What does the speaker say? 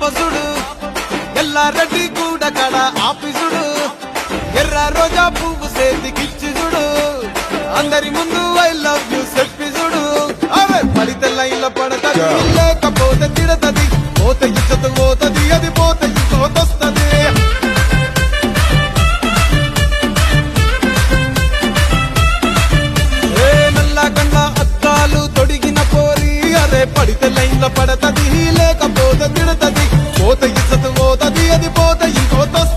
పాపసుడు ఎల్లారెడ్డి కూడా కడ ఆఫీసుడు ఎర్ర రోజా పువ్వు సేతికిచ్చి చూడు అందరి ముందు ఐ లవ్ యూ చెప్పి చూడు అవే పడితే లైన్ల పడతది లేకపోతే తిడతది పోతే ఇచ్చత పోతది అది పోతే ఇంకోతొస్తది నల్లా కన్నా అద్దాలు తొడిగిన పోరి అరే పడితే లైన్ల పడతది లేకపోతే తిడతది పోతే ఇచ్చత పోతది అది పోతే ఇంకోతొస్తది